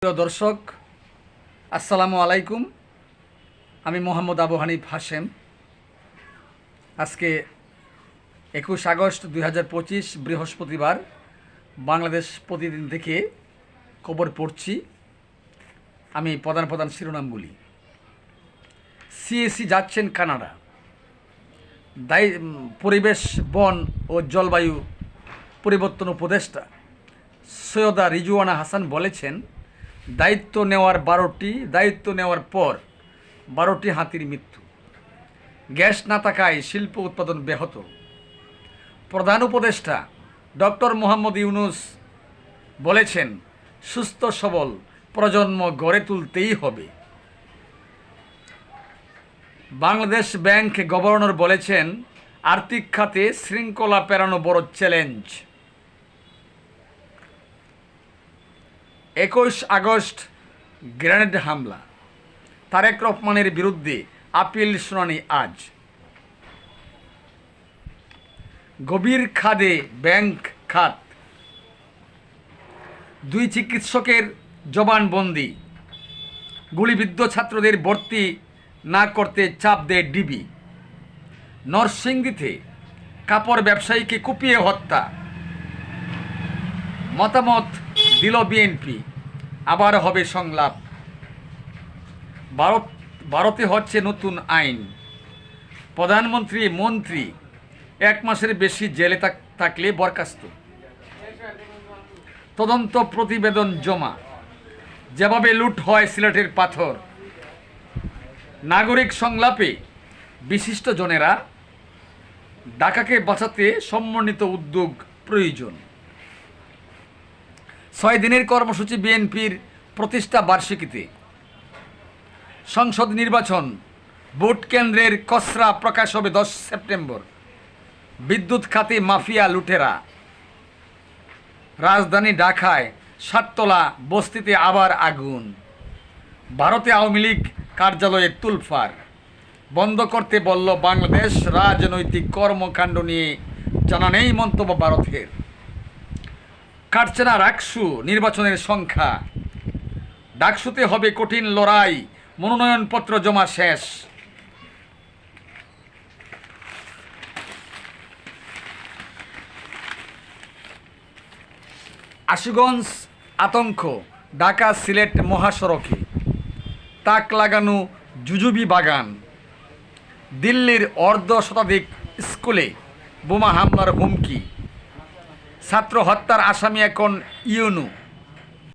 প্রিয় দর্শক, আসসালামু আলাইকুম। আমি মোহাম্মদ আবু হানিফ হাশেম। আজকে 21 আগস্ট 2025 বৃহস্পতিবার বাংলাদেশ প্রতিদিন থেকে খবর পড়ছি। আমি প্রধান শিরোনাম বলি। সিএসি যাচ্ছেন কানাডা। পরিবেশ, বন ও জলবায়ু পরিবর্তন উপদেষ্টা সৈয়দা রিজওয়ানা হাসান বলেছেন, দায়িত্ব নেওয়ার পর 12টি হাতির মৃত্যু। গ্যাস না থাকায় শিল্প উৎপাদন ব্যাহত। প্রধান উপদেষ্টা ডক্টর মোহাম্মদ ইউনূস বলেছেন, সুস্থ সবল প্রজন্ম গড়ে তুলতেই হবে। বাংলাদেশ ব্যাংক গভর্নর বলেছেন, আর্থিক খাতে শৃঙ্খলা পেরানো বড় চ্যালেঞ্জ। 21 আগস্ট গ্রেনেড হামলা, তারেক রহমানের বিরুদ্ধে আপিল শুনানি আজ। গভীর খাদে ব্যাংক খাত, 2 চিকিৎসকের জবানবন্দি। গুলিবিদ্ধ ছাত্রদের ভর্তি না করতে চাপ দেয় ডিবি। নরসিংদীতে কাপড় ব্যবসায়ীকে কুপিয়ে হত্যা। মতামত দিল বিএনপি, আবার হবে সংলাপ। ভারতে হচ্ছে নতুন আইন। প্রধানমন্ত্রী মন্ত্রী 1 মাসের বেশি জেলে থাকলে বরখাস্ত। তদন্ত প্রতিবেদন জমা, যেভাবে লুট হয় সিলেটের পাথর। নাগরিক সংলাপে বিশিষ্টজনেরা, ঢাকাকে বাঁচাতে সমন্বিত উদ্যোগ প্রয়োজন। 6 দিনের কর্মসূচি বিএনপির প্রতিষ্ঠা বার্ষিকীতে। সংসদ নির্বাচন, ভোট কেন্দ্রের খসড়া প্রকাশ হবে 10 সেপ্টেম্বর। বিদ্যুৎ খাতে মাফিয়া লুটেরা। রাজধানী ঢাকায় 7তলা বস্তিতে আবার আগুন। ভারতে আওয়ামী লীগ কার্যালয়ে তুলফার। বন্ধ করতে বলল বাংলাদেশ। রাজনৈতিক কর্মকাণ্ড নিয়ে জানা নেই মন্তব্য ভারতের। কাটছে না ডাকসু নির্বাচনের সংখ্যা। ডাকসুতে হবে কঠিন লড়াই, মনোনয়নপত্র জমা শেষ। আশুগঞ্জ আতঙ্ক, ঢাকা সিলেট মহাসড়কে তাক লাগানো জুজুবি বাগান। দিল্লির অর্ধশতাধিক স্কুলে বোমা হামলার হুমকি। ছাত্র হত্যার আসামি এখন ইউনূস।